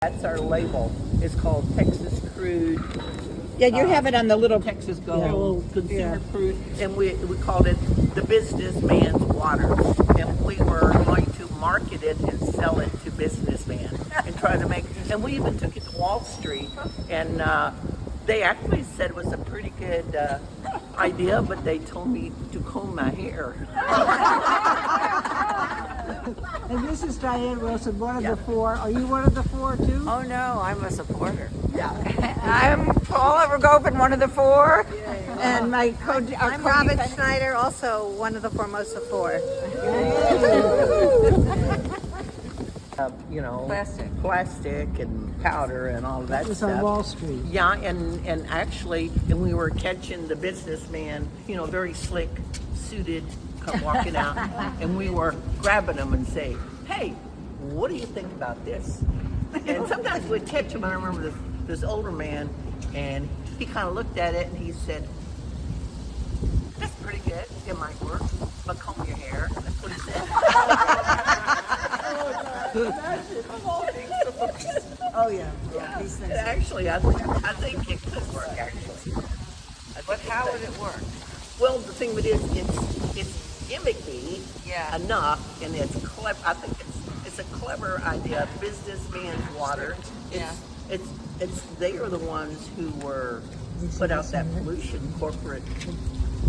That's our label. It's called Texas Crude. Yeah, you have it on the little Texas Gold Consumer Crude, and we called it the businessman's water. And we were going to market it and sell it to businessmen and try to make. And we even took it to Wall Street, and they actually said it was a pretty good idea, but they told me to comb my hair. And this is Diane Wilson, one of the four. Are you one of the four too? Oh no, I'm a supporter. Yeah. I'm Paula Rogovin, one of the four. And my I'm Robin Schneider, also one of the Formosa four. Plastic and powder and all of that It was stuff. on Wall Street. Yeah, and actually, and we were catching the businessman, very slick, suited, come walking out, and we were grabbing them and say, "Hey, what do you think about this?" And sometimes we'd catch them. I remember this older man, and he kind of looked at it and he said, "That's pretty good. It might work, but comb your hair." That's what he said. Oh yeah. These things. Actually, I think it could work. Actually, But how would it work? well, the thing with it is, it's gimmicky enough, and it's clever. I think it's a clever idea. Businessman's water. It's they are the ones who were put out that pollution, corporate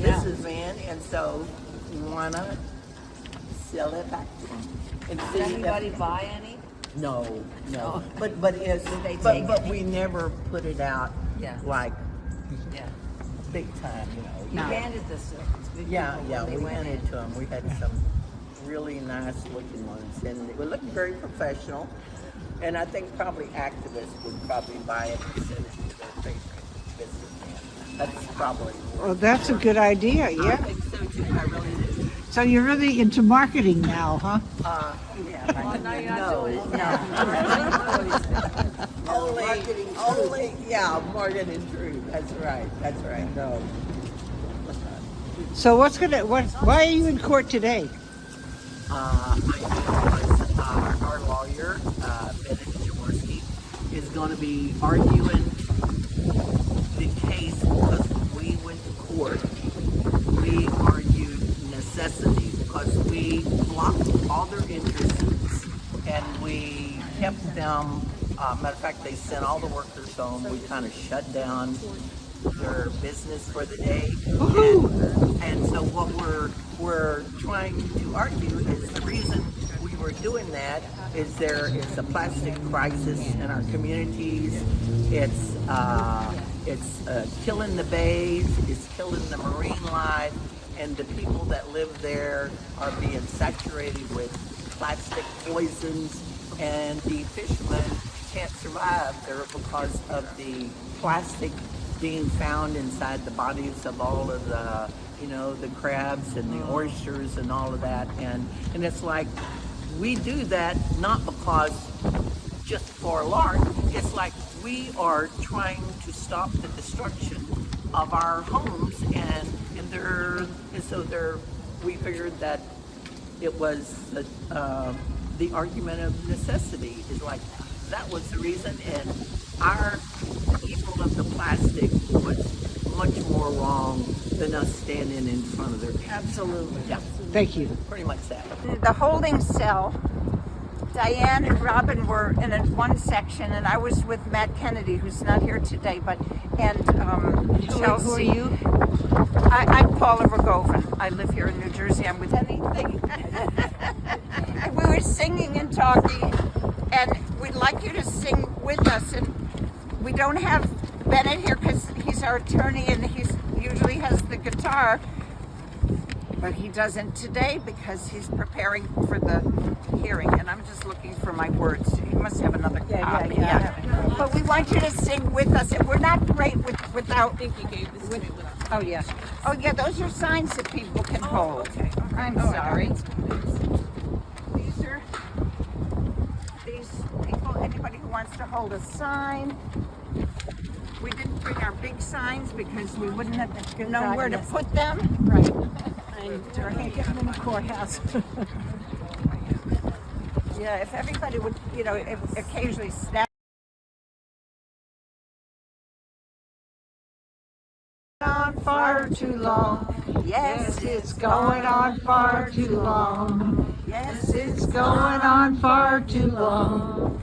businessman, and so why not sell it back to them? And Does see anybody buy any? No. But it's but we never put it out like big time, You handed this to them. we handed to them. We had some really nice looking ones, and it looked very professional. And I think probably activists would probably buy it and send it to their favorite businessman. That's probably. Well, that's a good idea. I Yeah. think so too. I really do. So you're really into marketing now, huh? Only, marketing truth. That's right. No. So why are you in court today? Our lawyer, Bennett Jaworski, is going to be arguing the case because we went to court. We argued necessity because we blocked all their entrances and we kept them. Matter of fact, they sent all the workers home. We kind of shut down their business for the day. And so what we're trying to argue is the reason we were doing that is there is a plastic crisis in our communities. It's killing the bays, it's killing the marine life, and the people that live there are being saturated with plastic poisons, and the fishermen can't survive there because of the plastic being found inside the bodies of all of the crabs and the oysters and all of that, and it's like we do that not because just for a lark. It's like we are trying to stop the destruction of our homes, and we figured that it was the argument of necessity is like that was the reason, and our evil of the plastic was much more wrong than us standing in front of their people. Absolutely. Yeah, Thank you. pretty much that. The holding cell, Diane and Robin were in one section, and I was with Matt Kennedy, who's not here today, Chelsea. Who are you? I'm Paula Rogovin. I live here in New Jersey. I'm with anything. And we were singing and talking, and we'd like you to sing with us. And we don't have Bennett here because he's our attorney, and he usually has the guitar. But he doesn't today because he's preparing for the hearing, and I'm just looking for my words. He must have another copy. But we want you to sing with us, and we're not great without. I think he gave this to me. Oh yeah. Those are signs that people can hold. Okay. I'm sorry. These people. Anybody who wants to hold a sign. We didn't bring our big signs because we wouldn't have known where to put them. Right. And I can't get them in the courthouse. Yeah, if everybody would, occasionally snap. far too long. Yes, it's going on far too long. Yes, it's going on far too long.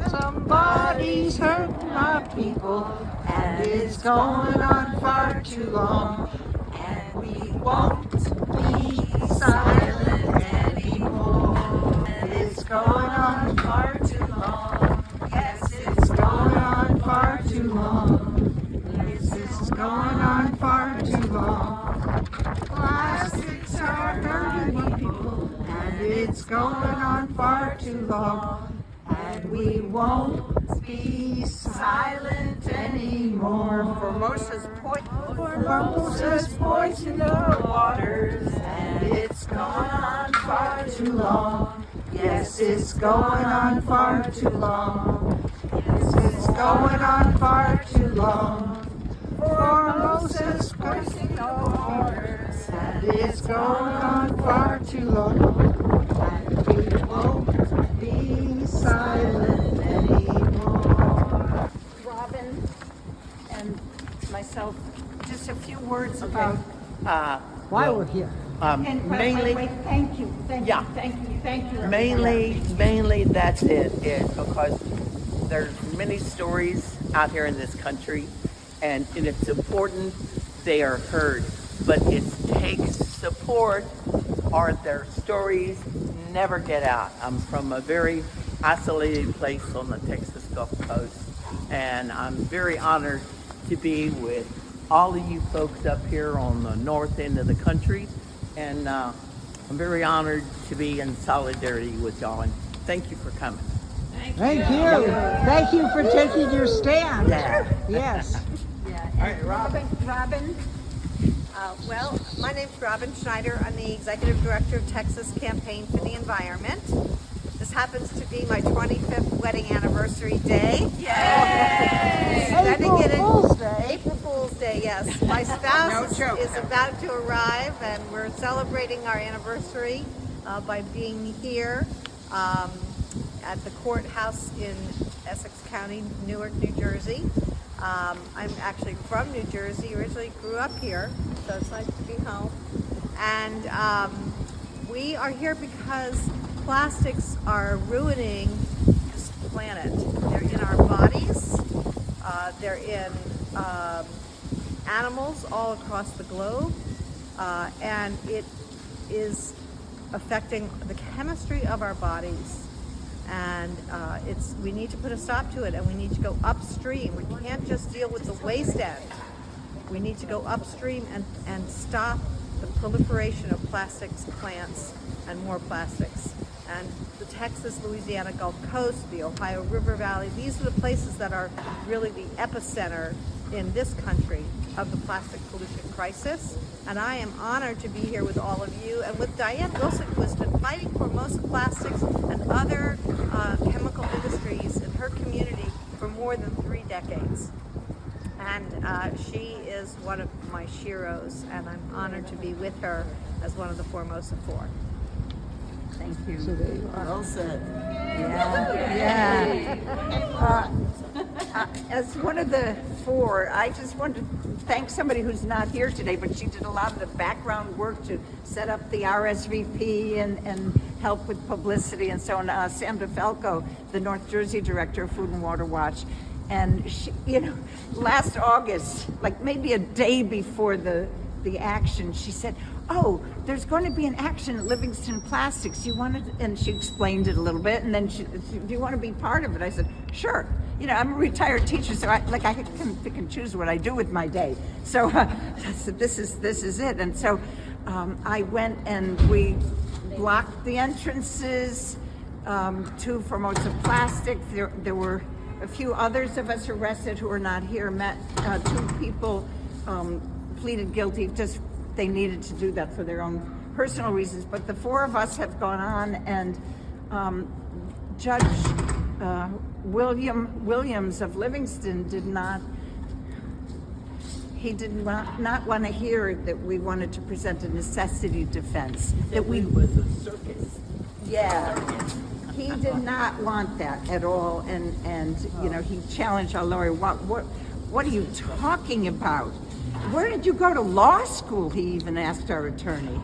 Somebody's hurting my people, and it's going on far too long. And we won't be silent anymore. And it's going on far too long. Yes, it's going on far too long. Yes, it's going on far too long. Plastics are hurting people, and it's going on far too long. And we won't be silent anymore. Formosa's poison in the waters, and it's going on far too long. Yes, it's going on far too long. Yes, it's going on far too long. Formosa's poison in the waters, and it's going on far too long. And we won't be silent anymore. Robin and myself, just a few words about. Why we're here. And Mainly, thank you, Yeah. thank you. mainly that's it because there's many stories out here in this country, and it's important they are heard, but it takes support or their stories never get out. I'm from a very isolated place on the Texas Gulf Coast, and I'm very honored to be with all of you folks up here on the north end of the country, and I'm very honored to be in solidarity with y'all, and thank you for coming. Thank you. Thank you for taking your stand. Yeah. Yes. Robin, Well, my name's Robin Schneider. I'm the Executive Director of Texas Campaign for the Environment. This happens to be my 25th wedding anniversary day. April Fool's Day. April Fool's Day, yes. My spouse is about to arrive, and we're celebrating our anniversary by being here at the courthouse in Essex County, Newark, New Jersey. I'm actually from New Jersey, originally grew up here, so it's nice to be home. And we are here because plastics are ruining this planet. They're in our bodies, they're in animals all across the globe, and it is affecting the chemistry of our bodies. And we need to put a stop to it, and we need to go upstream. We can't just deal with the waste end. We need to go upstream and stop the proliferation of plastics plants and more plastics. And the Texas, Louisiana Gulf Coast, the Ohio River Valley, these are the places that are really the epicenter in this country of the plastic pollution crisis. And I am honored to be here with all of you and with Diane Wilson, who has been fighting Formosa Plastics and other chemical industries in her community for more than 3 decades. And she is one of my sheroes, and I'm honored to be with her as one of the Formosa Four. thank you. So there you are. Well said. As one of the 4, I just wanted to thank somebody who's not here today, but she did a lot of the background work to set up the RSVP and help with publicity and so on. Sam DeFalco, the North Jersey Director of Food and Water Watch. And she, last August, like maybe a day before the action, she said, "Oh, there's going to be an action at Livingston Plastics. You want to?" And she explained it a little bit, and then "Do you want to be part of it?" I said, "Sure." I'm a retired teacher, so I can pick and choose what I do with my day. So I said, "This is it." And so I went and we blocked the entrances to Formosa Plastic. There were a few others of us arrested who are not here. Met 2 people pleaded guilty. Just they needed to do that for their own personal reasons. But the 4 of us have gone on, and Judge Williams of Livingston did not want to hear that we wanted to present a necessity defense. That we was a circus. Yeah. He did not want that at all, and he challenged our lawyer. What are you talking about? Where did you go to law school? He even asked our attorney.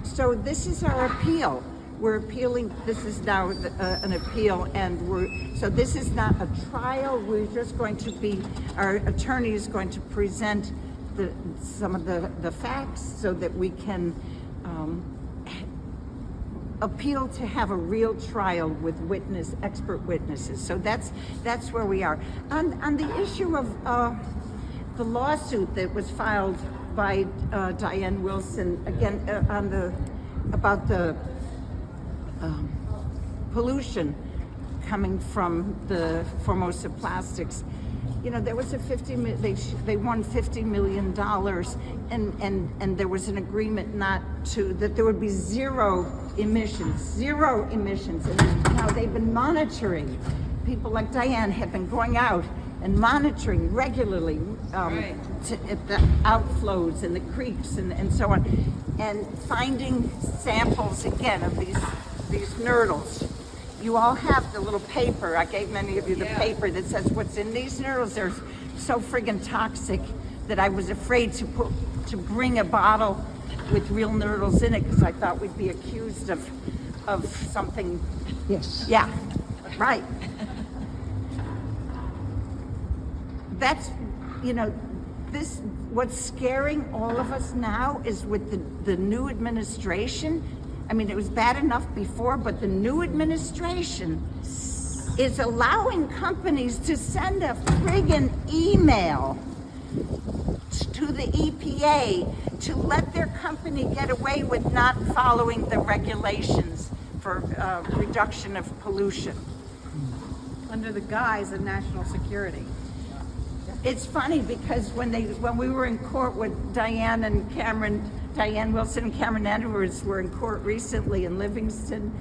So this is our appeal. We're appealing. This is now an appeal, and so this is not a trial. We're just going to be. Our attorney is going to present some of the facts so that we can appeal to have a real trial with expert witnesses. So that's where we are. On the issue of the lawsuit that was filed by Diane Wilson again about the pollution coming from the Formosa plastics. You know, there was a they won $50 million, and there was an agreement that there would be zero emissions, and now they've been monitoring. People like Diane have been going out and monitoring regularly at the outflows and the creeks and so on, and finding samples again of these nurdles. You all have the little paper. I gave many of you the paper that says what's in these nurdles. They're so friggin' toxic that I was afraid to bring a bottle with real nurdles in it because I thought we'd be accused of something. Yes. Yeah, right. That's, what's scaring all of us now is with the new administration. I mean, it was bad enough before, but the new administration is allowing companies to send a friggin' email to the EPA to let their company get away with not following the regulations for reduction of pollution. Under the guise of national security. It's funny because when we were in court with Diane Wilson and Cameron Edwards were in court recently in Livingston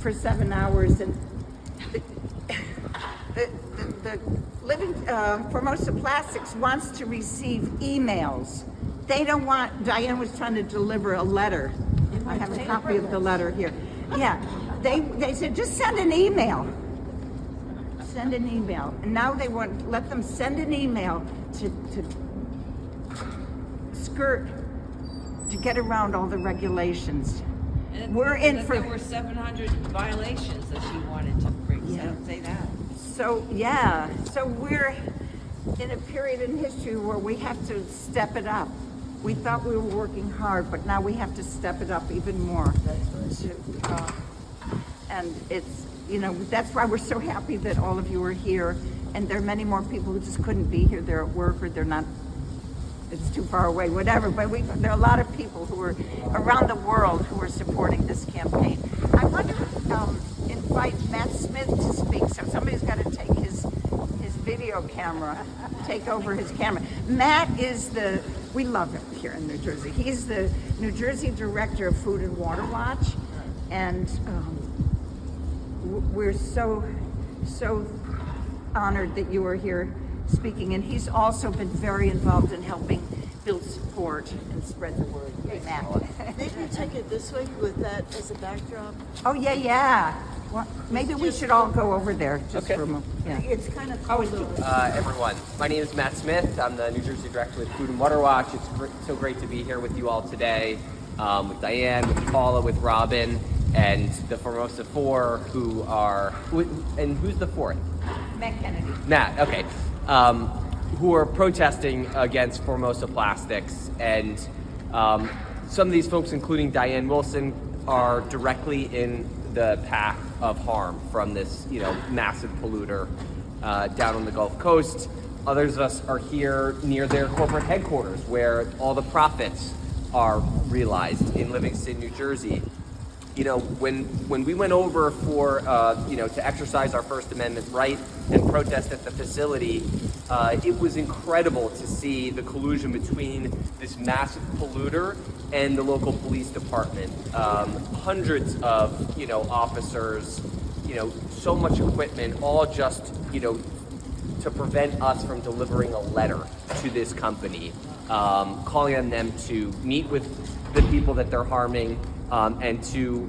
for 7 hours, and Formosa Plastics wants to receive emails. They don't want. Diane was trying to deliver a letter. I have a copy of the letter here. Yeah, they said just send an email. Send an email, and now they want let them send an email to get around all the regulations. And we're in for. There were 700 violations that she wanted to bring. Yeah. So say that. So we're in a period in history where we have to step it up. We thought we were working hard, but now we have to step it up even more. And it's. That's why we're so happy that all of you are here. And there are many more people who just couldn't be here. They're at work or they're not, it's too far away, whatever. But there are a lot of people who are around the world who are supporting this campaign. I want to invite Matt Smith to speak. So somebody's got to take his video camera, take over his camera. Matt is we love him here in New Jersey. He's the New Jersey Director of Food and Water Watch. And we're so honored that you are here speaking, and he's also been very involved in helping build support and spread the word. Hey, Matt. Maybe take it this way with that as a backdrop. Oh, yeah. Well, maybe we should all go over there just for a moment. Yeah. It's kind of cool. Everyone, my name is Matt Smith. I'm the New Jersey Director with Food and Water Watch. It's so great to be here with you all today, with Diane, with Paula, with Robin, and the Formosa Four, and who's the fourth? Matt Kennedy. Matt, okay. Who are protesting against Formosa Plastics. And some of these folks, including Diane Wilson, are directly in the path of harm from this, massive polluter down on the Gulf Coast. Others of us are here near their corporate headquarters where all the profits are realized in Livingston, New Jersey. When we went over for, to exercise our First Amendment right and protest at the facility, it was incredible to see the collusion between this massive polluter and the local police department. Hundreds of, officers, so much equipment, all just, to prevent us from delivering a letter to this company, calling on them to meet with the people that they're harming, and to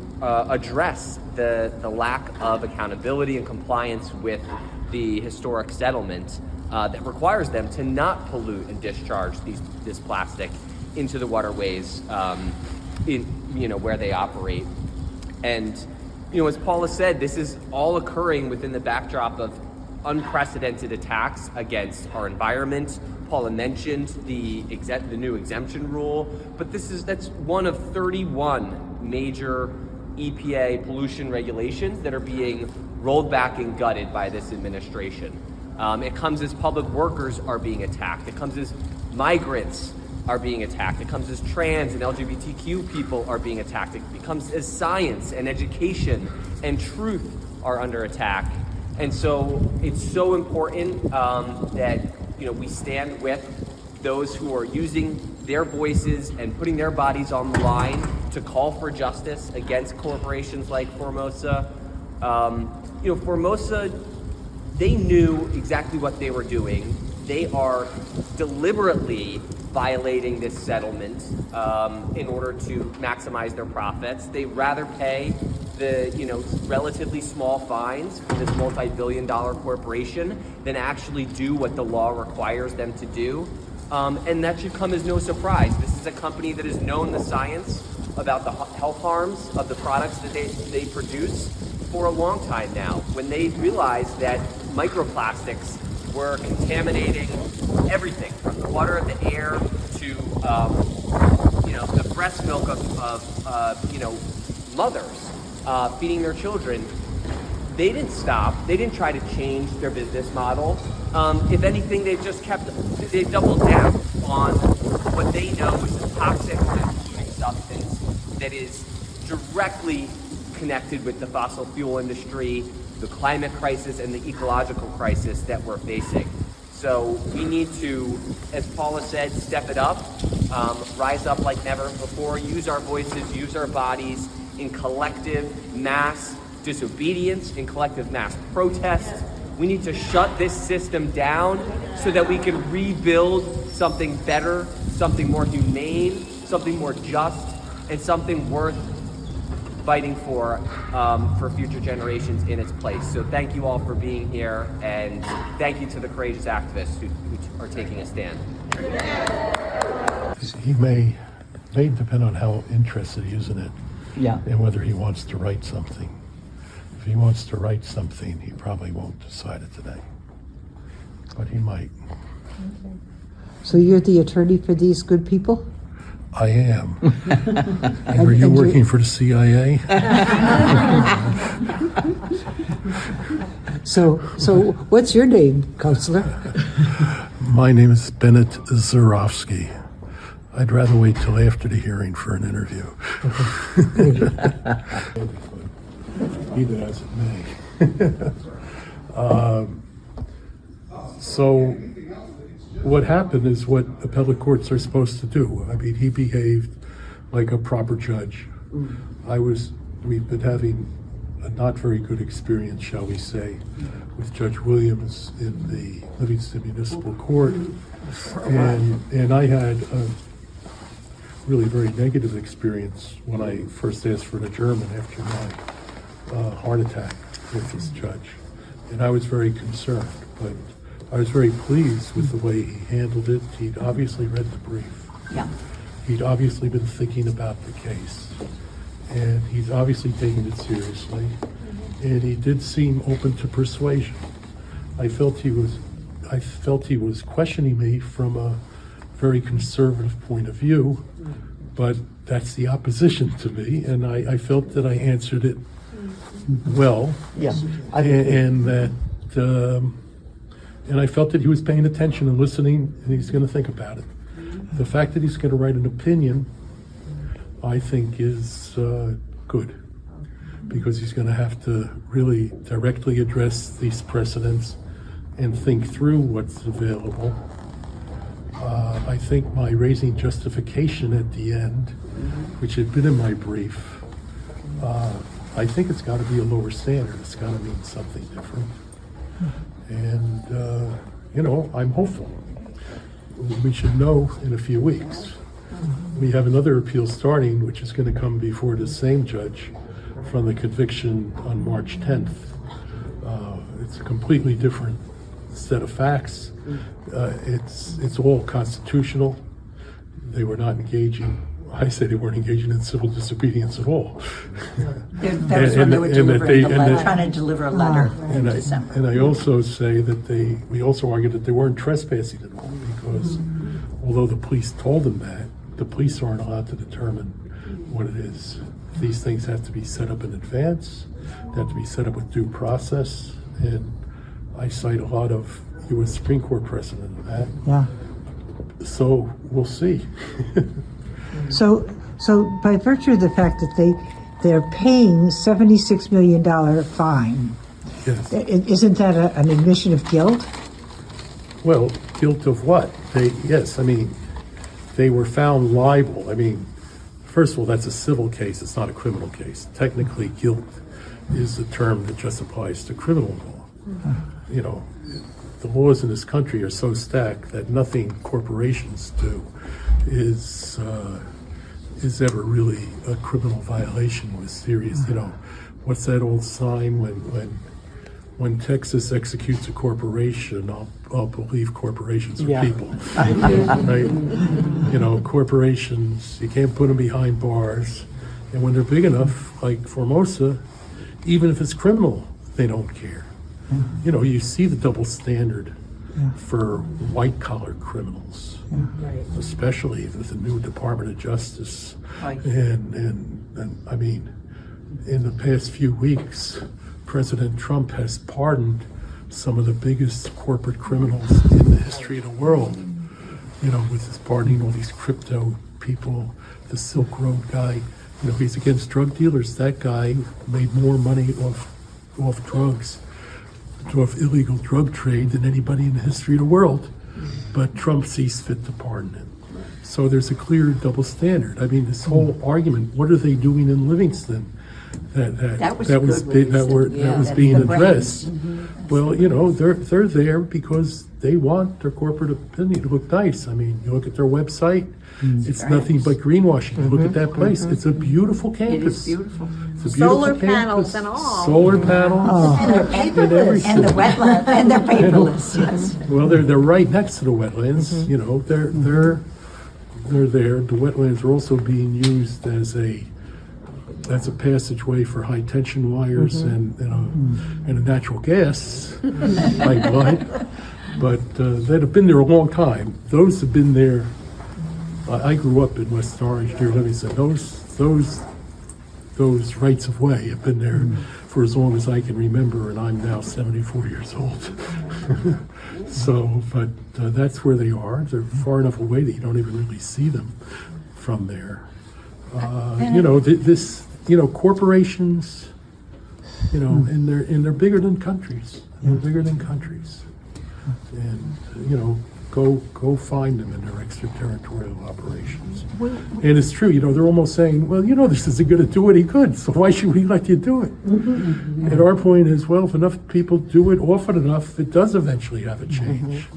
address the lack of accountability and compliance with the historic settlement that requires them to not pollute and discharge this plastic into the waterways where they operate. And as Paula said, this is all occurring within the backdrop of unprecedented attacks against our environment. Paula mentioned the new exemption rule, but that's one of 31 major EPA pollution regulations that are being rolled back and gutted by this administration. It comes as public workers are being attacked. It comes as migrants are being attacked. It comes as trans and LGBTQ people are being attacked. It becomes as science and education and truth are under attack. And so it's so important that we stand with those who are using their voices and putting their bodies on the line to call for justice against corporations like Formosa. Formosa, they knew exactly what they were doing. They are deliberately violating this settlement in order to maximize their profits. They'd rather pay the relatively small fines for this multi-billion-dollar corporation than actually do what the law requires them to do. And that should come as no surprise. This is a company that has known the science about the health harms of the products that they produce for a long time now. When they realized that microplastics were contaminating everything from the water and the air to the breast milk of mothers feeding their children, they didn't stop. They didn't try to change their business model. If anything, they doubled down on what they know is a toxic polluting substance that is directly connected with the fossil fuel industry, the climate crisis, and the ecological crisis that we're facing. So we need to, as Paula said, step it up, rise up like never before, use our voices, use our bodies in collective mass disobedience, in collective mass protest. We need to shut this system down so that we can rebuild something better, something more humane, something more just, and something worth fighting for future generations in its place. So thank you all for being here, and thank you to the courageous activists who are taking a stand. He may depend on how interested he is in it, Yeah. and whether he wants to write something. If he wants to write something, he probably won't decide it today, but he might. So you're the attorney for these good people? I am. And are you working for the CIA? So what's your name, Counselor? My name is Bennett Zarofsky. I'd rather wait till after the hearing for an interview. Be that as it may. So what happened is what appellate courts are supposed to do. I mean, he behaved like a proper judge. We've been having a not very good experience, shall we say, with Judge Williams in the Livingston Municipal Court. And I had a really very negative experience when I first asked for an adjournment after my heart attack with this judge. And I was very concerned, but I was very pleased with the way he handled it. He'd obviously read the brief. Yeah. He'd obviously been thinking about the case. And he's obviously taking it seriously. And he did seem open to persuasion. I felt he was questioning me from a very conservative point of view, but that's the opposition to me, and I felt that I answered it well. Yeah. And I felt that he was paying attention and listening, and he's going to think about it. The fact that he's going to write an opinion, I think, is good, because he's going to have to really directly address these precedents and think through what's available. I think my raising justification at the end, which had been in my brief, I think it's got to be a lower standard. It's got to mean something different. And, I'm hopeful. We should know in a few weeks. We have another appeal starting, which is going to come before the same judge from the conviction on March 10th. It's a completely different set of facts. It's all constitutional. They were not engaging. I say they weren't engaging in civil disobedience at all. That was when they were trying to deliver a letter in December. And I also say that we also argue that they weren't trespassing at all, because although the police told them that, the police aren't allowed to determine what it is. These things have to be set up in advance. They have to be set up with due process. And I cite a lot of U.S. Supreme Court precedent of that. Yeah. So we'll see. So by virtue of the fact that they're paying $76 million fine, Yes. isn't that an admission of guilt? Well, guilt of what? They were found liable. First of all, that's a civil case. It's not a criminal case. Technically, guilt is a term that just applies to criminal law. The laws in this country are so stacked that nothing corporations do is ever really a criminal violation with serious. What's that old sign when Texas executes a corporation? I'll believe corporations are people, right? Corporations, you can't put them behind bars, and when they're big enough, like Formosa, even if it's criminal, they don't care. You see the double standard for white-collar criminals, especially with the new Department of Justice. And in the past few weeks, President Trump has pardoned some of the biggest corporate criminals in the history of the world. With his pardoning all these crypto people, the Silk Road guy. He's against drug dealers. That guy made more money off drugs, off illegal drug trade than anybody in the history of the world. But Trump sees fit to pardon him. So there's a clear double standard. This whole argument, what are they doing in Livingston? That was being addressed. Well, they're there because they want their corporate opinion to look nice. You look at their website, it's nothing but greenwashing. You look at that place, it's a beautiful campus. It is beautiful. It's a beautiful Solar panels campus. and all. Solar panels and everything. And the wetland, and they're paperless, yes. Well, they're right next to the wetlands. They're there. The wetlands are also being used as a passageway for high tension wires and a natural gas pipeline. But that have been there a long time. Those have been there. I grew up in West Orange near Livingston. Those rights of way have been there for as long as I can remember, and I'm now 74 years old. But that's where they are. They're far enough away that you don't even really see them from there. Corporations, and they're bigger than countries. They're bigger than countries. And, go find them in their extraterritorial operations. And it's true, they're almost saying, well, this isn't going to do any good, so why should we let you do it? And our point is, well, if enough people do it often enough, it does eventually have a change.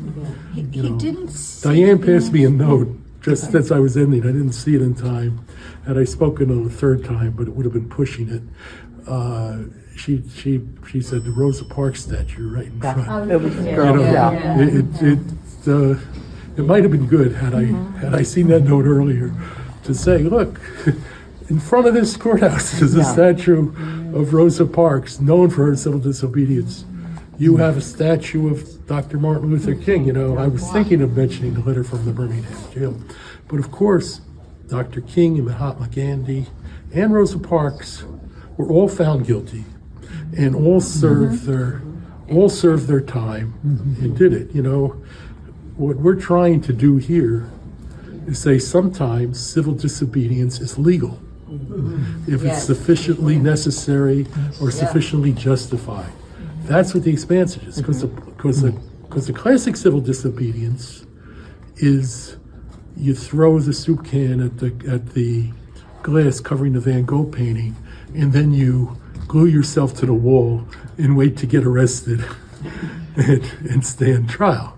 He didn't see Diane passed me a note just as I was ending. I didn't see it in time. Had I spoken a third time, but it would have been pushing it. She said the Rosa Parks statue right in front. It might have been good had I seen that note earlier to say, look, in front of this courthouse is a statue of Rosa Parks, known for her civil disobedience. You have a statue of Dr. Martin Luther King. I was thinking of mentioning the letter from the Birmingham jail. But of course, Dr. King and Mahatma Gandhi and Rosa Parks were all found guilty and all served their time and did it. What we're trying to do here is say sometimes civil disobedience is legal if it's sufficiently necessary or sufficiently justified. That's what the expansion is, because the classic civil disobedience is you throw the soup can at the glass covering the Van Gogh painting, and then you glue yourself to the wall and wait to get arrested and stand trial.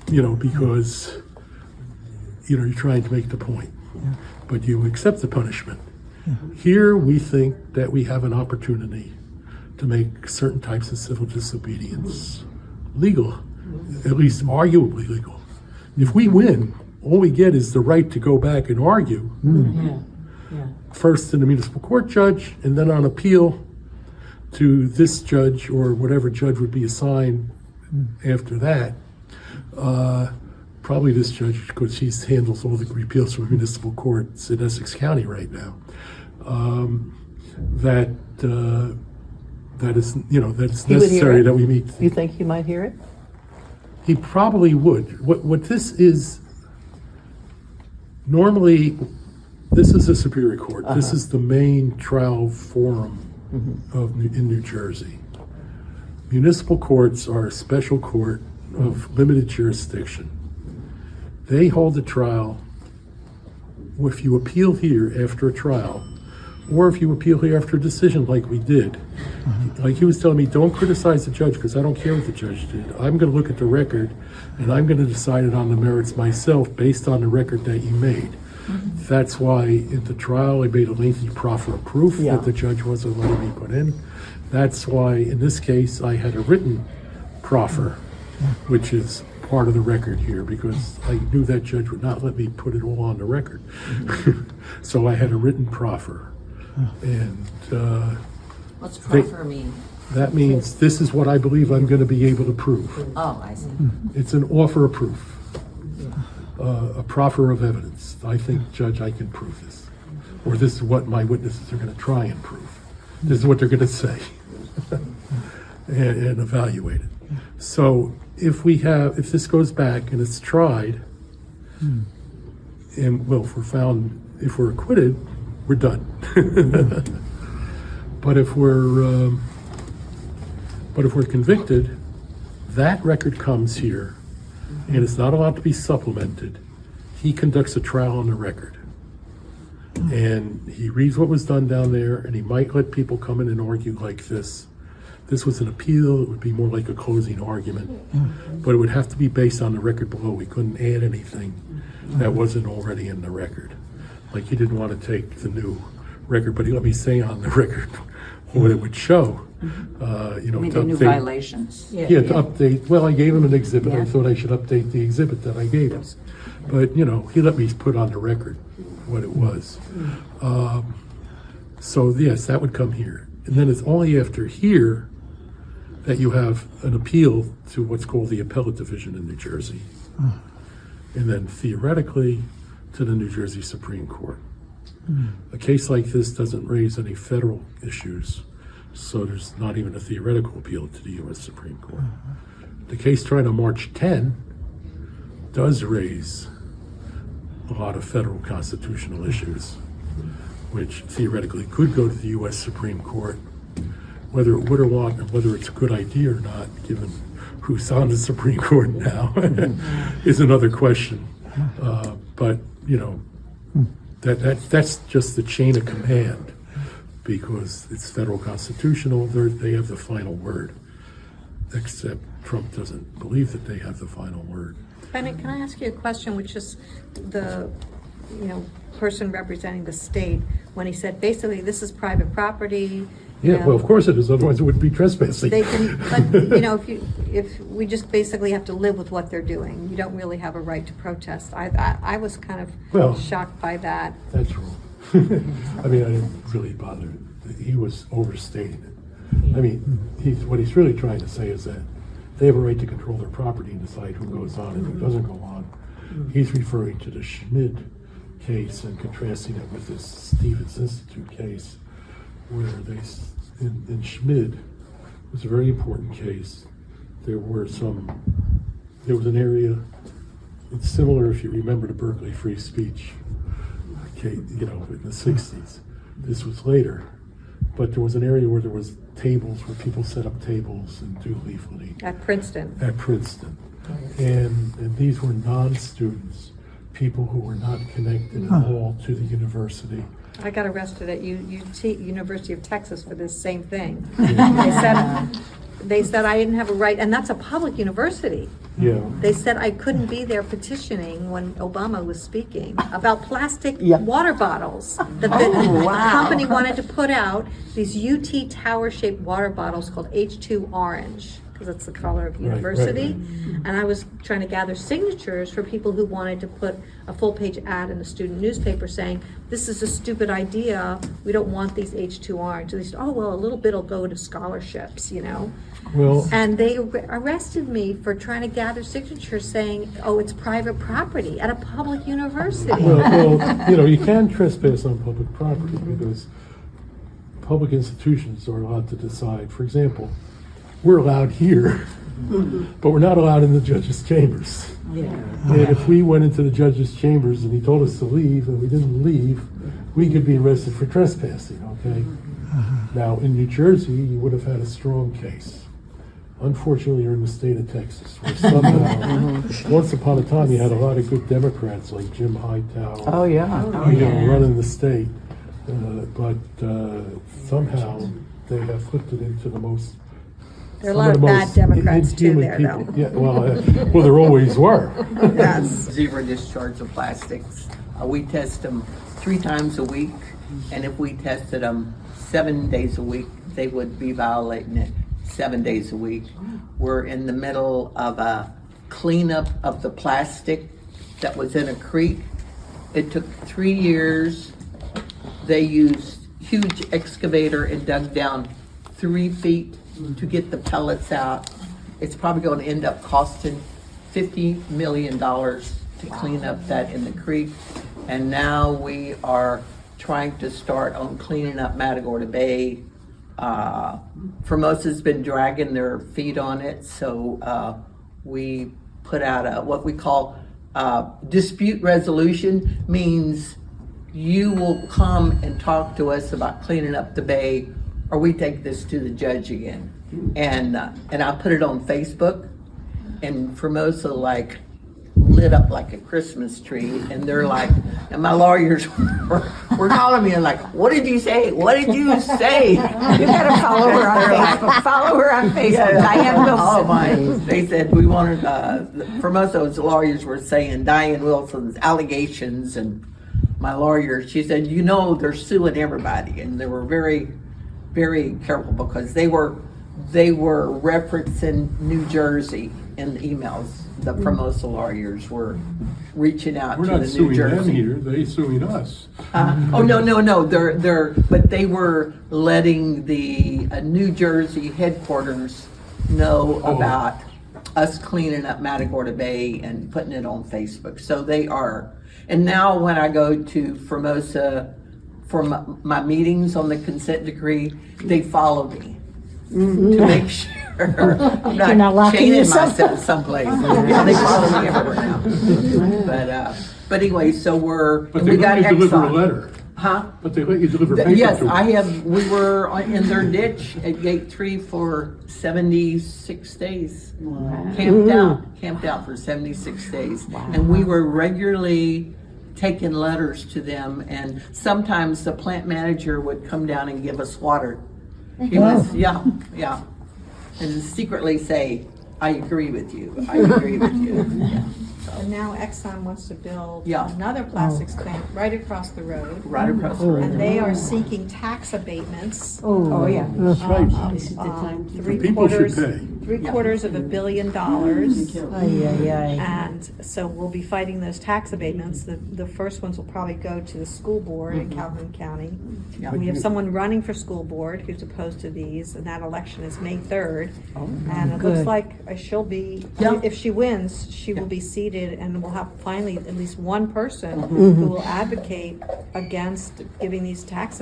Because you're trying to make the point, but you accept the punishment. Here we think that we have an opportunity to make certain types of civil disobedience legal, at least arguably legal. If we win, all we get is the right to go back and argue, first to the municipal court judge, and then on appeal to this judge or whatever judge would be assigned after that. Probably this judge, because she handles all the appeals from municipal courts in Essex County right now. That is, you know, that it's He would hear necessary it? that we meet. You think he might hear it? He probably would. What this is, normally, this is a Superior Court. This is the main trial forum in New Jersey. Municipal courts are a special court of limited jurisdiction. They hold a trial. If you appeal here after a trial, or if you appeal here after a decision like we did, like he was telling me, don't criticize the judge because I don't care what the judge did. I'm going to look at the record and I'm going to decide it on the merits myself based on the record that you made. That's why in the trial I made a lengthy proffer of proof that the judge wasn't letting me put in. That's why in this case I had a written proffer, which is part of the record here, because I knew that judge would not let me put it all on the record. So I had a written proffer. And What's proffer mean? that means this is what I believe I'm going to be able to prove. Oh, I see. It's an offer of proof, a proffer of evidence. I think, Judge, I can prove this. Or this is what my witnesses are going to try and prove. This is what they're going to say and evaluate it. So if this goes back and it's tried, and well, if we're acquitted, we're done. But if we're convicted, that record comes here, and it's not allowed to be supplemented. He conducts a trial on the record, and he reads what was done down there, and he might let people come in and argue like this. This was an appeal, it would be more like a closing argument, but it would have to be based on the record below. We couldn't add anything that wasn't already in the record. Like he didn't want to take the new record, but he let me say on the record what it would show. You know, I mean, to the new update- violations. Yeah, to update, well, I gave him an exhibit, I thought I should update the exhibit that I gave him. But, you know, he let me put on the record what it was. So yes, that would come here. And then it's only after here that you have an appeal to what's called the appellate division in New Jersey. And then theoretically to the New Jersey Supreme Court. A case like this doesn't raise any federal issues, so there's not even a theoretical appeal to the U.S. Supreme Court. The case tried on March 10 does raise a lot of federal constitutional issues, which theoretically could go to the U.S. Supreme Court. Whether it would or not, and whether it's a good idea or not, given who's on the Supreme Court now, is another question. But you know, that's just the chain of command, because it's federal constitutional. They have the final word, except Trump doesn't believe that they have the final word. Bennett, can I ask you a question, which is the, person representing the state, when he said basically this is private property. Yeah, well, of course it is, otherwise it would be trespassing. They can, but if we just basically have to live with what they're doing, you don't really have a right to protest. I was kind of shocked by that. That's wrong. I mean, I didn't really bother. He was overstating it. I mean, what he's really trying to say is that they have a right to control their property and decide who goes on and who doesn't go on. He's referring to the Schmid case and contrasting it with this Stevens Institute case, where in Schmid, it was a very important case. There was an area, it's similar if you remember the Berkeley free speech case, in the 60s. This was later, but there was an area where there was tables, where people set up tables and do leafleting. At Princeton. At Princeton. And these were non-students, people who were not connected at all to the university. I got arrested at University of Texas for this same thing. They said they said I didn't have a right, and that's a public university. Yeah. They said I couldn't be there petitioning when Obama was speaking about plastic Yeah. water bottles. The company wanted to put out these UT tower-shaped water bottles called H2 Orange, because it's the color of university. And I was trying to gather signatures for people who wanted to put a full-page ad in the student newspaper saying, this is a stupid idea, we don't want these H2 Orange. And they said, oh, well, a little bit will go to scholarships, you know? Well, And they arrested me for trying to gather signatures saying, oh, it's private property at a public university. well, you know, you can trespass on public property because public institutions are allowed to decide. For example, we're allowed here, but we're not allowed in the judge's chambers. And if we went into the judge's chambers and he told us to leave and we didn't leave, we could be arrested for trespassing, okay? Now, in New Jersey, you would have had a strong case. Unfortunately, you're in the state of Texas, where somehow, once upon a time, you had a lot of good Democrats like Jim Hightower. Oh, yeah. Running the state. But somehow, they have flipped it into the most. There are a lot of bad Democrats too inhuman there, people. though. Yeah, well, there always were. Yes. Zero discharge of plastics. We test them 3 times a week, and if we tested them 7 days a week, they would be violating it 7 days a week. We're in the middle of a cleanup of the plastic that was in a creek. It took 3 years. They used huge excavator and dug down 3 feet to get the pellets out. It's probably going to end up costing $50 million to clean up that in the creek. And now we are trying to start on cleaning up Matagorda Bay. Formosa's been dragging their feet on it, so we put out what we call dispute resolution. Means you will come and talk to us about cleaning up the bay, or we take this to the judge again. And I put it on Facebook, and Formosa lit up like a Christmas tree, and they're like, and my lawyers were calling me and like, what did you say? What did you say? You gotta follow her on Facebook. Follow her on Facebook. Diane Wilson. Oh my! They said we wanted Formosa's lawyers were saying Diane Wilson's allegations, and my lawyer, she said, you know, they're suing everybody, and they were very, very careful because they were referencing New Jersey in the emails. The Formosa lawyers were reaching out We're to not the New suing them Jersey. here, they're suing us. Oh no! But they were letting the New Jersey headquarters know about us cleaning up Matagorda Bay and putting it on Facebook. So they are. And now when I go to Formosa for my meetings on the consent decree, they follow me to make sure I'm not chaining myself someplace. Yeah, they follow me everywhere now. But anyway, so But we they got let you deliver a Exxon. letter. Huh? But they let you deliver paper Yes, to I them. have. We were in their ditch at Gate 3 for 76 days. Camped out for 76 days. And we were regularly taking letters to them, and sometimes the plant manager would come down and give us water. He was, yeah. And secretly say, I agree with you, I agree with you. And now Exxon wants to build Yeah. another plastics plant right across the road. Right across the road. And they are seeking tax abatements. Oh, yeah. That's right. People should pay. $750 million. And so we'll be fighting those tax abatements. The first ones will probably go to the school board in Calhoun County. Yeah. We have someone running for school board who's opposed to these, and that election is May 3rd. And it looks like she'll be, Yeah. if she wins, she will be seated, and we'll have finally at least one person who will advocate against giving these tax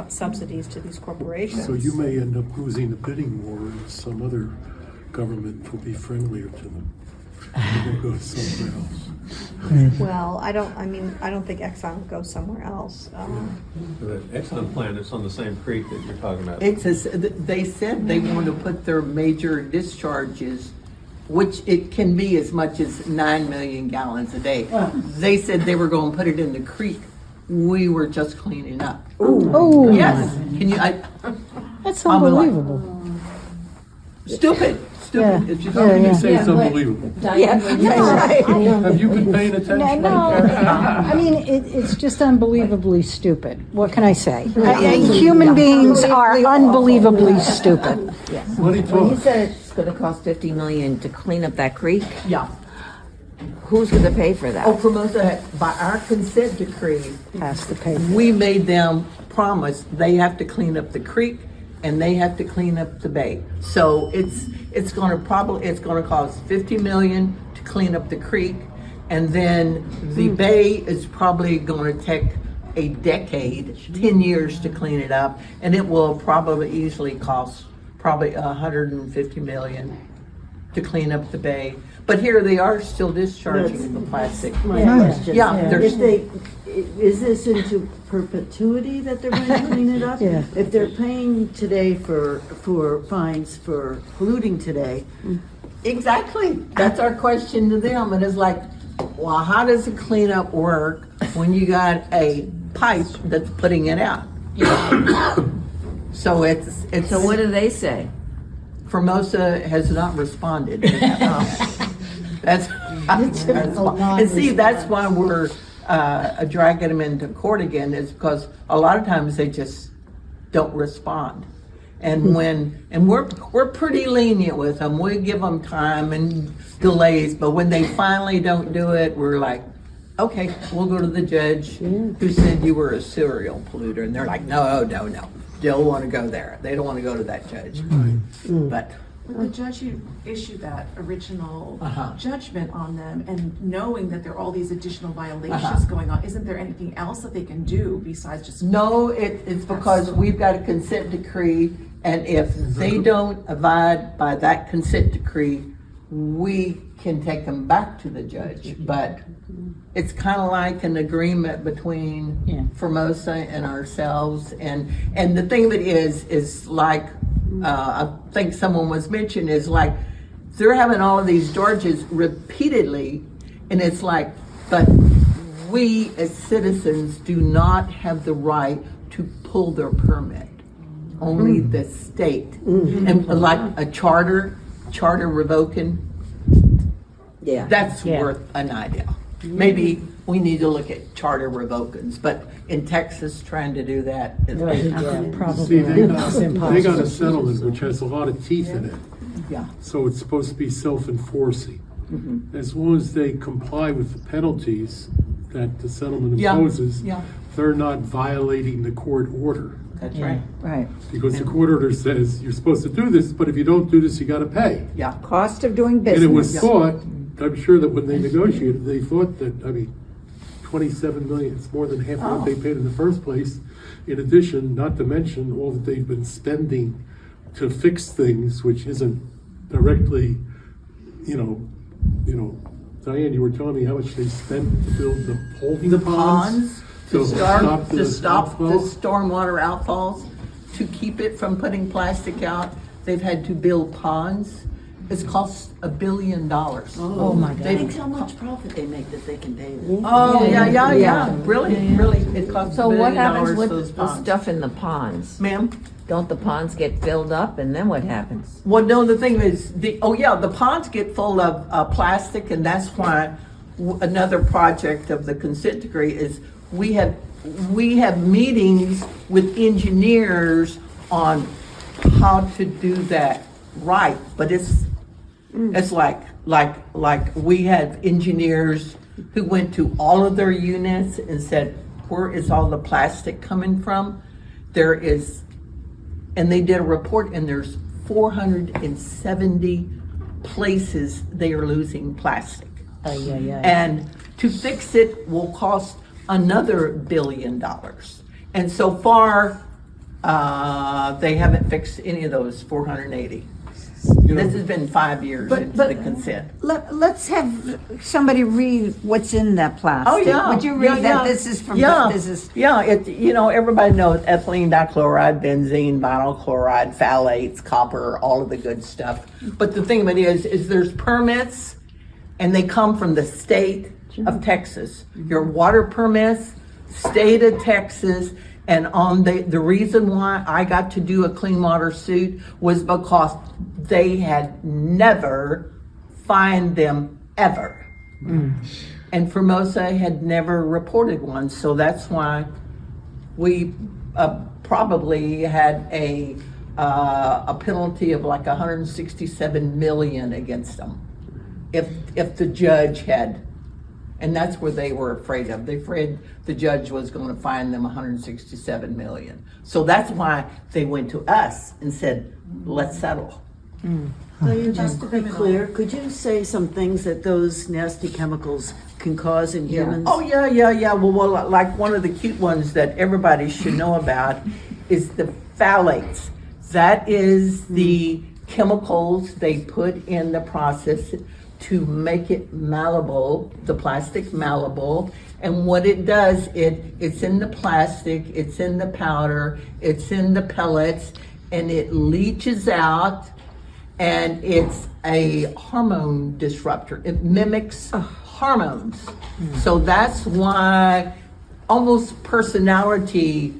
subsidies to these corporations. So you may end up losing the bidding war, and some other government will be friendlier to them. They'll go somewhere else. Well, I don't think Exxon will go somewhere else. The Exxon plant is on the same creek that you're talking about. They said they want to put their major discharges, which it can be as much as 9 million gallons a day. They said they were going to put it in the creek. We were just cleaning up. Oh, Yes. Can you? that's I'm like- unbelievable. Stupid. It's just How can you yeah. say it's unbelievable? Diane, when you said- Have you been paying attention? No, I mean, it's just unbelievably stupid. What can I say? Human beings are unbelievably stupid. Money When you talks. said it's gonna cost 50 million to clean up that creek, Yeah. who's gonna pay for that? Oh, Formosa, by our consent decree, Has to pay. we made them promise they have to clean up the creek and they have to clean up the bay. So it's gonna cost 50 million to clean up the creek, and then the bay is probably gonna take a decade, 10 years to clean it up, and it will probably easily cost probably 150 million to clean up the bay. But here they are still discharging the plastic. My question. Yeah, there's- If they, is this into perpetuity that they're going to clean it up? Yeah. If they're paying today for fines for polluting today, Exactly. That's our question to them. And it's like, well, how does the cleanup work when you got a pipe that's putting it out? So it's So what do they say? Formosa has not responded. That's and see, that's why we're dragging them into court again, is because a lot of times they just don't respond. And we're pretty lenient with them. We give them time and delays, but when they finally don't do it, we're like, okay, we'll go to the judge who said you were a serial polluter, and they're like, no. They don't want to go there. They don't want to go to that judge. But The judge who issued that original Uh-huh. judgment on them, and knowing that there are all these additional violations going on, isn't there anything else that they can do besides just? no, it's because we've got a consent decree, and if they don't abide by that consent decree, we can take them back to the judge. But it's kind of like an agreement between Formosa and ourselves. And the thing of it is like, I think someone was mentioned, is like, they're having all of these charges repeatedly, and it's like, but we as citizens do not have the right to pull their permit. Only the state. And like a charter revoking, Yeah. that's worth an idea. Maybe we need to look at charter revokings, but in Texas, trying to do that is Probably. See, they It's got impossible. a settlement which has a lot of teeth in it. yeah. So it's supposed to be self-enforcing. As long as they comply with the penalties that the settlement Yeah, imposes, yeah. they're not violating the court order. That's right. Right. Because the court order says you're supposed to do this, but if you don't do this, you gotta pay. Yeah. Cost of doing And it was business. thought, I'm sure that when they negotiated, they thought that, 27 million, it's more than half of what they paid in the first place. In addition, not to mention all that they've been spending to fix things, which isn't directly, Diane, you were telling me how much they spent to build the holding The ponds. ponds to stop the outflow. stormwater outfalls, to keep it from putting plastic out. They've had to build ponds. It's cost $1 billion. oh my God. They- Think how much profit they make that they can pay this. Oh, yeah. Really. It costs So $1 what billion happens for with those the ponds. stuff in the ponds? Ma'am? Don't the ponds get filled up and then what happens? Well, no, the thing is, the ponds get full of plastic, and that's why another project of the consent decree is we have meetings with engineers on how to do that right, but it's like we have engineers who went to all of their units and said, where is all the plastic coming from? And they did a report, and there's 470 places they are losing plastic. And to fix it will cost another $1 billion. And so far, they haven't fixed any of those 480. This has been 5 years into the consent. Let's have somebody read what's in that plastic. Oh, yeah. Would you read that? This is from, this is. Everybody knows ethylene dichloride, benzene, vinyl chloride, phthalates, copper, all of the good stuff. But the thing of it is there's permits, and they come from the state of Texas. Your water permits, state of Texas, And on the reason why I got to do a clean water suit was because they had never fined them ever. And Formosa had never reported one, so that's why we probably had a penalty of like 167 million against them. If the judge had, and that's what they were afraid of. They afraid the judge was going to fine them 167 million. So that's why they went to us and said, let's settle. So just to be clear, could you say some things that those nasty chemicals can cause in humans? Oh, yeah. Well, like one of the cute ones that everybody should know about is the phthalates. That is the chemicals they put in the process to make it malleable, the plastic malleable. And what it does, it's in the plastic, it's in the powder, it's in the pellets, and it leaches out, and it's a hormone disruptor. It mimics hormones. So that's why almost personality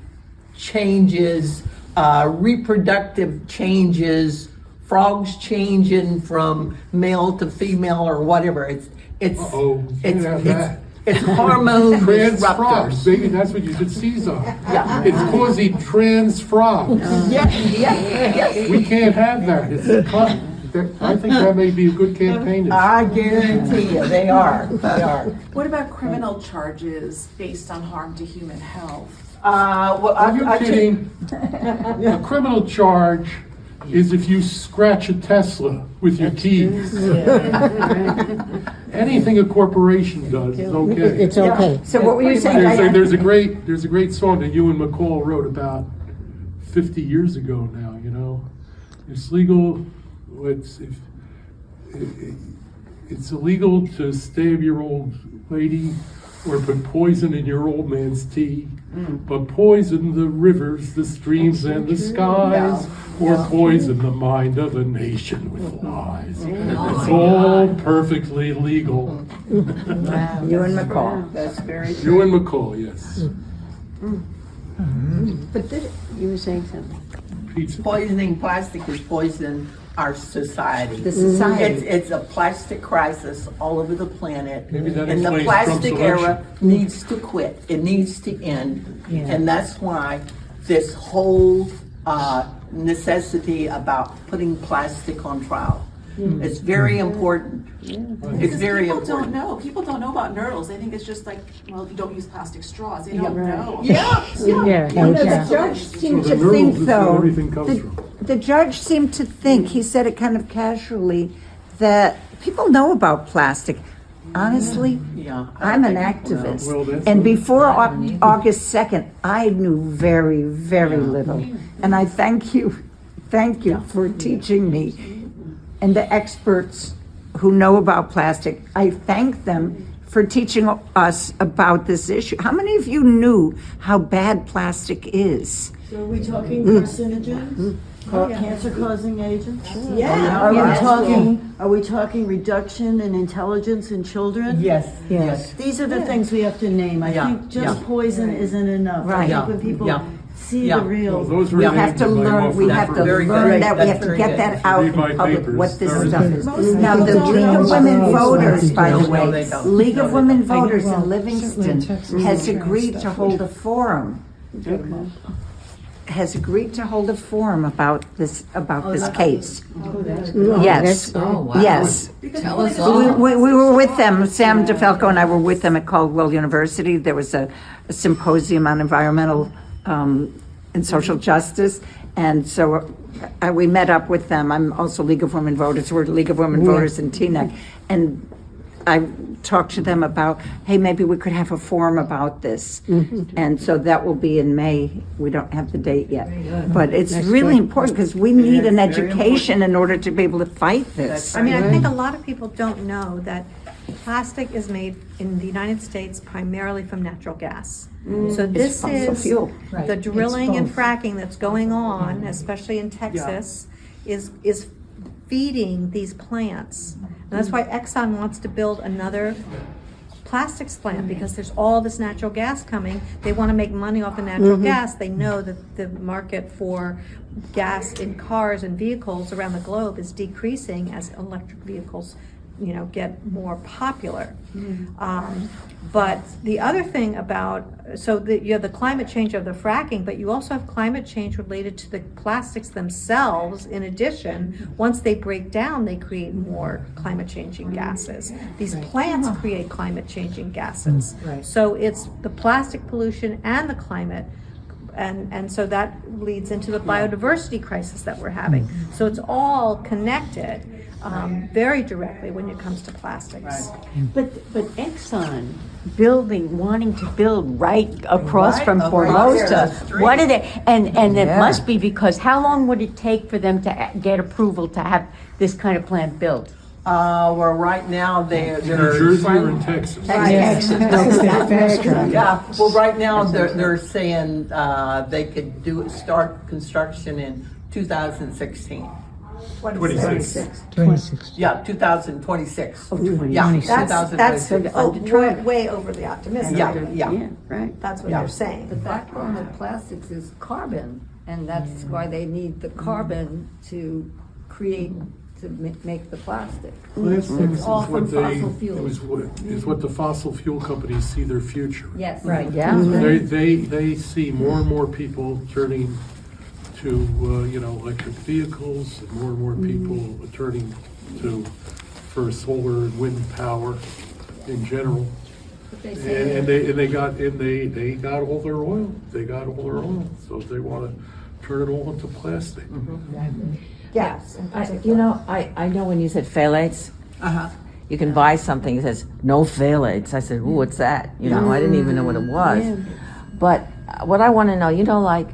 changes, reproductive changes, frogs changing from male to female or whatever. It's hormone Trans frogs, disruptors. baby, that's what you should seize on. Yeah. It's causing trans frogs. Yes. We can't have that. I think that may be a good campaign. I guarantee you, they are. What about criminal charges based on harm to human health? Well, Are you kidding? A criminal charge is if you scratch a Tesla with your keys. Anything a corporation does is okay. It's okay. So what were you saying? There's a great song that Ewan McCall wrote about 50 years ago now, you know. It's legal, it's illegal to stab your old lady or put poison in your old man's tea, but poison the rivers, the streams, and the skies, or poison the mind of a nation with lies. It's all perfectly legal. Ewan McCall. That's very true. Ewan McCall, yes. But you were saying something. Pizza. Poisoning plastic is poisoning our society. The society. It's a plastic crisis all over the planet. Maybe that And the explains plastic Trump's era needs to quit. It needs to end. And that's why this whole necessity about putting plastic on trial. It's very important. It's very People important. don't know. People don't know about nurdles. They think it's just like, well, you don't use plastic straws. They don't know. Yeah. The judge seemed So to the think, noodles is where though, everything comes from. the judge seemed to think, he said it kind of casually, that people know about plastic. Honestly, Yeah. I'm an activist. Well, that's And what- before August 2nd, I knew very, very little. And I thank you for teaching me. And the experts who know about plastic, I thank them for teaching us about this issue. How many of you knew how bad plastic is? So are we talking carcinogens? Cancer-causing agents? Yeah. Are we talking reduction in intelligence in children? Yes. These are the things we have to name. I Yeah, think just yeah. poison isn't enough. I Right. think when people Yeah. see Yeah. the real. Well, those were We have named to in my learn, we offer. have to Very learn good. that, we have That's to very get good. that out Read my in public, papers. what this Very stuff good. is. Most Now, the people League don't of know Women about Voters, by the No, way, they don't. League No, of they Women don't. Voters Well, in Livingston certainly Texas has trans agreed to stuff hold would- a forum. Has agreed to hold a forum about this case. Yes, Oh, wow. yes. Tell us We, all. we were with them, Sam DeFalco and I were with them at Caldwell University. There was a symposium on environmental and social justice. And so we met up with them. I'm also League of Women Voters. We're League of Women Voters in Teaneck. And I talked to them about, hey, maybe we could have a forum about this. And so that will be in May. We don't have the date yet. But it's really important because we need an education in order to be able to fight this. I mean, I think a lot of people don't know that plastic is made in the United States primarily from natural gas. So this fossil is, fuel. the drilling and fracking that's going on, especially in Texas, is feeding these plants. And that's why Exxon wants to build another plastics plant because there's all this natural gas coming. They want to make money off the natural gas. They know that the market for gas in cars and vehicles around the globe is decreasing as electric vehicles, get more popular. But the other thing about, you have the climate change of the fracking, but you also have climate change related to the plastics themselves. In addition, once they break down, they create more climate changing gases. These plants create climate changing gases. So it's the plastic pollution and the climate. And so that leads into the biodiversity crisis that we're having. So it's all connected very directly when it comes to plastics. But Exxon wanting to build right across from Formosa, what are they, and it must be because how long would it take for them to get approval to have this kind of plant built? Well, right now they're New Jersey or in Texas? Yeah, well, right now they're saying they could start construction in 2016. 26. Yeah, 2026. Oh, 26. Yeah, That's 2026. way over the optimistic. Yeah. Right. That's what Yeah. they're saying. The backbone of plastics is carbon, and that's why they need the carbon to make the plastic. Plastics is all from what they, fossil fuels. is what the fossil fuel companies see their future. Yes. Right, yeah. They see more and more people turning to, electric vehicles, and more people turning for solar and wind power in general. But they say And they got all their oil. They got all their oil, so they want to turn it all into plastic. Yes. I know when you said phthalates, you can buy something that says no phthalates. I said, ooh, what's that? I didn't even know what it was. But what I want to know, like,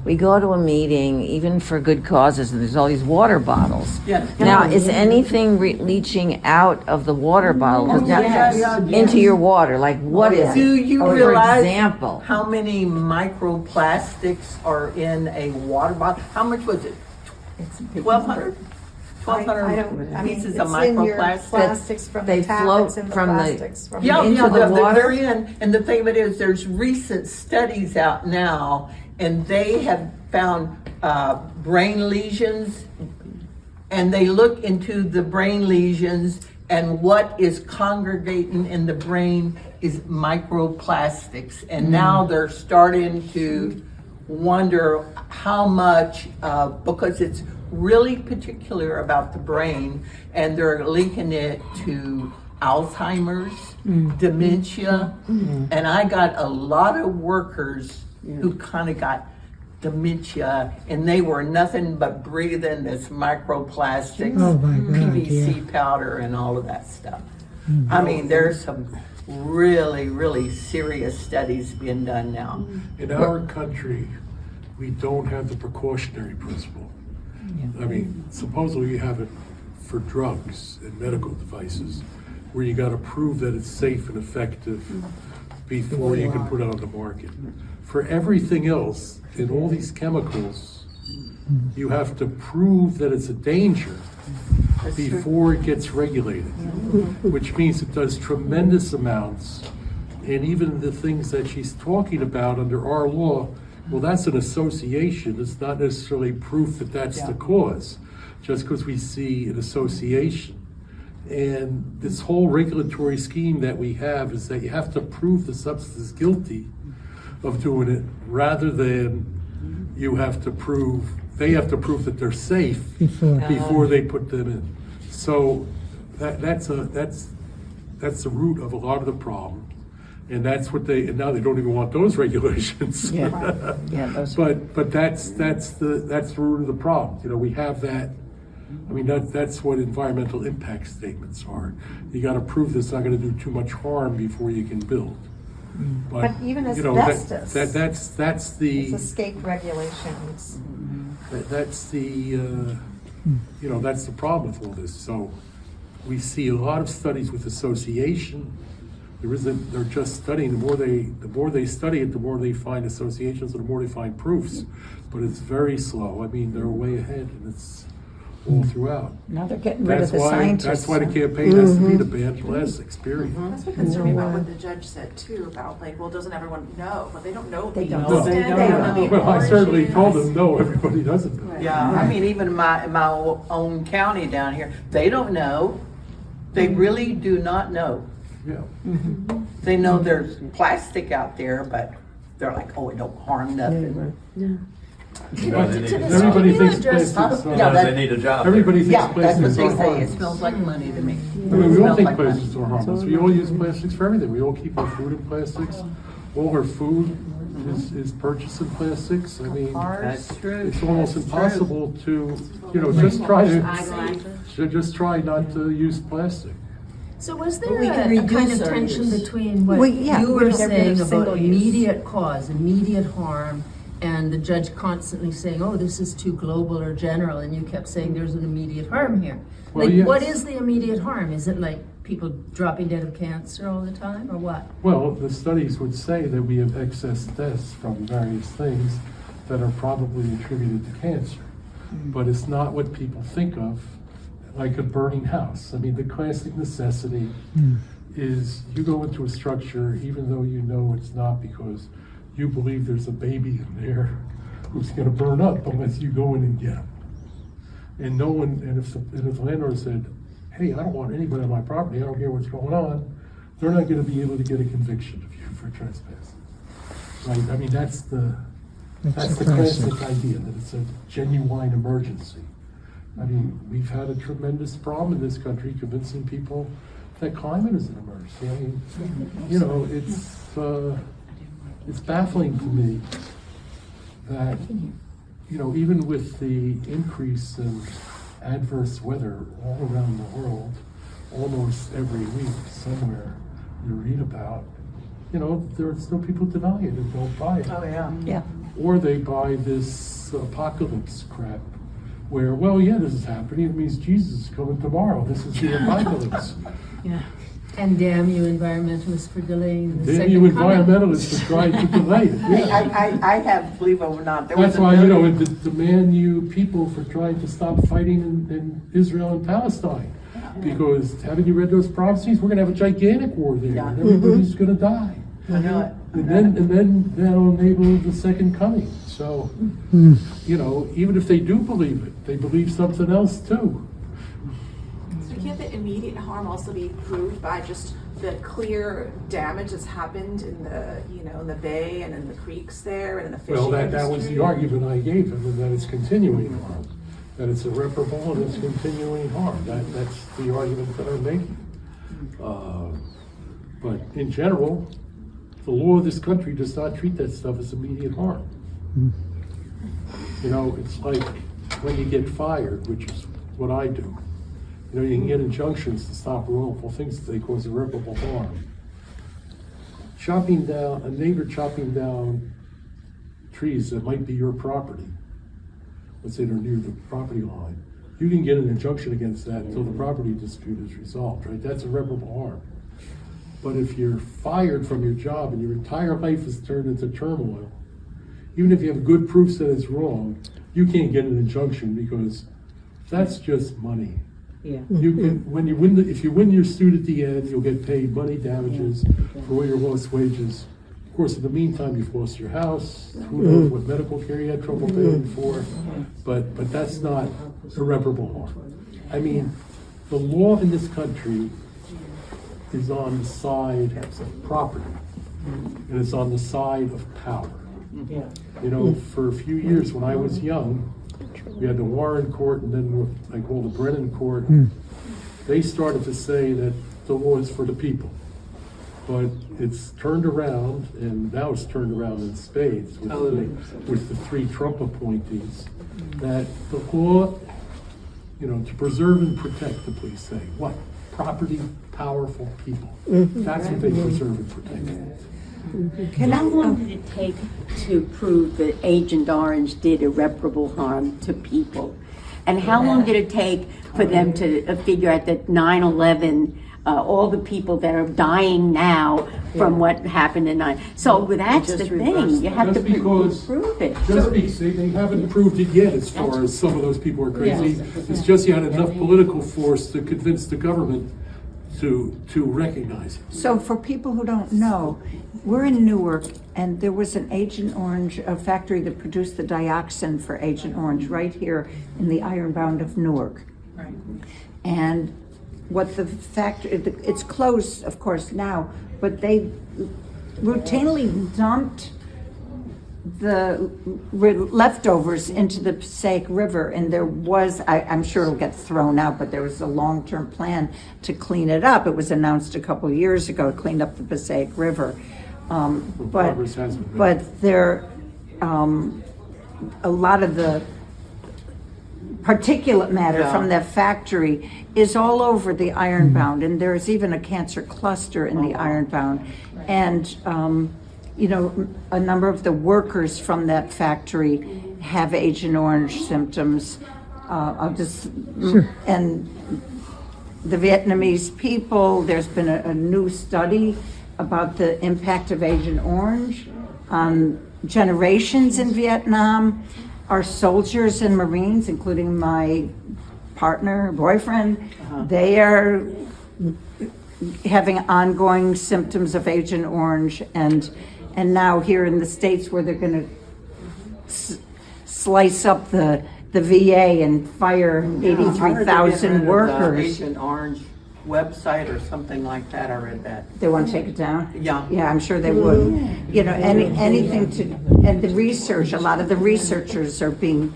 we go to a meeting, even for good causes, and there's all these water bottles. Yeah. Now, is anything leaching out of the water bottle Yes. into your water? Like, what is it? Do you Or realize for example, how many microplastics are in a water bottle? How much was it? 1,200? I don't, pieces it's of in your microplastics. plastics from They the tap, float it's in the from the- plastics from Yeah, into yeah, the water? they're in. And the thing of it is, there's recent studies out now, and they have found brain lesions, and they look into the brain lesions, and what is congregating in the brain is microplastics. And now they're starting to wonder how much, because it's really particular about the brain, and they're linking it to Alzheimer's, dementia, and I got a lot of workers who kind of got dementia, and they were nothing but breathing this microplastics, PVC powder, and all of that stuff. I mean, there's some really, really serious studies being done now. In our country, we don't have the precautionary principle. I mean, supposedly you have it for drugs and medical devices, where you gotta prove that it's safe and effective before you can put it on the market. For everything else, in all these chemicals, you have to prove that it's a danger before it gets regulated, which means it does tremendous amounts. And even the things that she's talking about under our law, well, that's an association. It's not necessarily proof that that's the cause, just because we see an association. And this whole regulatory scheme that we have is that you have to prove the substance is guilty of doing it, rather than you have to prove, they have to prove that they're safe before they put them in. So that's the root of a lot of the problem. And that's what and now they don't even want those regulations. But that's the root of the problem. We have that. I mean, that's what environmental impact statements are. You got to prove this not going to do too much harm before you can build. But even asbestos. That's the. It's escape regulations. That's the that's the problem with all this. So we see a lot of studies with association. They're just studying. The more they study it, the more they find associations, and the more they find proofs. But it's very slow. I mean, they're way ahead, and it's all throughout. Now they're getting rid of That's the why, scientists. that's why the campaign has to be to ban plastics, period. That's what concerns me about what the judge said too, about like, well, doesn't everyone know? But they don't know. They the don't. No. extent, They don't know don't. the Well, I certainly origins. told them, no, everybody doesn't know. Yeah, I mean, even in my own county down here, they don't know. They really do not know. Yeah. They know there's plastic out there, but they're like, oh, it don't harm nothing. Well, they need a Everybody job. thinks plastics Yeah, are, Because they need a job. everybody thinks Yeah, that's what plastics they are say. It harmless. smells like money to me. I mean, we all Smells think like money. plastics are harmless. We all use plastics for everything. We all keep our food in plastics. All our food is purchased in plastics. I mean, That's true. it's almost That's impossible to, just try not to use plastic. So was But there we can a kind reduce of our tension use. between what Well, yeah, you we were can get rid saying of about single use. immediate cause, immediate harm, and the judge constantly saying, oh, this is too global or general, and you kept saying there's an immediate harm here? Well, Like, yes. what is the immediate harm? Is it like people dropping dead of cancer all the time, or what? Well, the studies would say that we have excess deaths from various things that are probably attributed to cancer. But it's not what people think of, like a burning house. I mean, the classic necessity is you go into a structure even though you know it's not, because you believe there's a baby in there who's gonna burn up unless you go in and get him. And no one, and if the landlord said, hey, I don't want anybody on my property, I don't care what's going on, they're not gonna be able to get a conviction of you for trespassing. Right, I mean, that's the classic idea, that it's a genuine emergency. I mean, we've had a tremendous problem in this country convincing people that climate is an emergency. I mean, you know, it's baffling to me that, you know, even with the increase in adverse weather all around the world, almost every week somewhere you read about, you know, there are still people denying it and don't buy it. Oh, yeah. Yeah. Or they buy this apocalypse crap where, well, yeah, this is happening. It means Jesus is coming tomorrow. This is the apocalypse. And damn you environmentalists for delaying the Then second you coming. environmentalists are trying to delay it. Yeah. I have, believe it or not, there was That's a why, you know, million- it demand you people for trying to stop fighting in Israel and Palestine. Because haven't you read those prophecies? We're going to have a gigantic war there. Yeah. And everybody's going to die. I know it. And then that'll enable the second coming. So, you know, even if they do believe it, they believe something else too. So can't the immediate harm also be proved by just the clear damage that's happened in the, you know, in the bay and in the creeks there and in the fishing Well, that was industry? the argument I gave him, and that it's continuing harm. That it's irreparable and it's continuing harm. That's the argument that I'm making. But in general, the law of this country does not treat that stuff as immediate harm. You know, it's like when you get fired, which is what I do. You know, you can get injunctions to stop wrongful things if they cause irreparable harm. A neighbor chopping down trees that might be your property, let's say they're near the property line, you can get an injunction against that until the property dispute is resolved, right? That's irreparable harm. But if you're fired from your job and your entire life is turned into turmoil, even if you have good proofs that it's wrong, you can't get an injunction because that's just money. Yeah. You can, when you win, if you win your suit at the end, you'll get paid money damages for all your lost wages. Of course, in the meantime, you've lost your house. Who knows what medical care you had trouble paying for? But that's not irreparable harm. I mean, the law in this country is on the side of property, and it's on the side of power. You know, for a few years when I was young, we had the Warren Court and then what I call the Brennan Court. They started to say that the law is for the people. But it's turned around, and now it's turned around in spades with the 3 Trump appointees, that the law, you know, to preserve and protect, the police say, what? Property, powerful people. That's what they preserve and protect. How long did it take to prove that Agent Orange did irreparable harm to people? And how long did it take for them to figure out that 9/11 all the people that are dying now from what happened in 9. So that's the thing, you have to Just because- prove it. Just because they haven't proved it yet as far as some of those people are crazy. It's just you had enough political force to convince the government to recognize it. So for people who don't know, we're in Newark, and there was an Agent Orange factory that produced the dioxin for Agent Orange right here in the Ironbound of Newark. Right. And what the factory, it's closed, of course, now, but they routinely dumped the leftovers into the Passaic River, and there was, I'm sure it'll get thrown out, but there was a long-term plan to clean it up. It was announced a couple of years ago to clean up the Passaic River. Progress has been made. But there, a lot of the particulate matter from that factory is all over the Ironbound, and there's even a cancer cluster in the Ironbound. And, you know, a number of the workers from that factory have Agent Orange symptoms. And the Vietnamese people, there's been a new study about the impact of Agent Orange on generations in Vietnam. Our soldiers and Marines, including my partner, boyfriend, they are having ongoing symptoms of Agent Orange, and now here in the States where they're going to slice up the VA and fire 83,000 workers. Agent Orange website or something like that. I read that. They want to take it down? Yeah. Yeah, I'm sure they would. You know, anything to, and the research, a lot of the researchers are being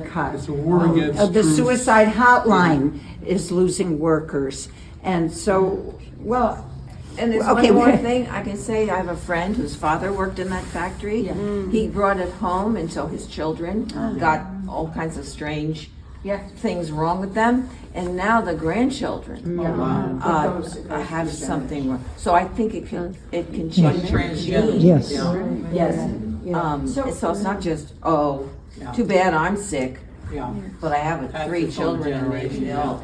cut. It's a war against The truth. suicide hotline is losing workers. And so, well, And there's Okay, one more wait. thing I can say. I have a friend whose father worked in that factory. He brought it home, and so his children got all kinds of strange things wrong with them. And now the grandchildren have something wrong. So I think it can change your genes. Yes. Yes. So it's not just, too bad I'm sick, Yeah. but I have That's three its own children and generation, they yeah. all.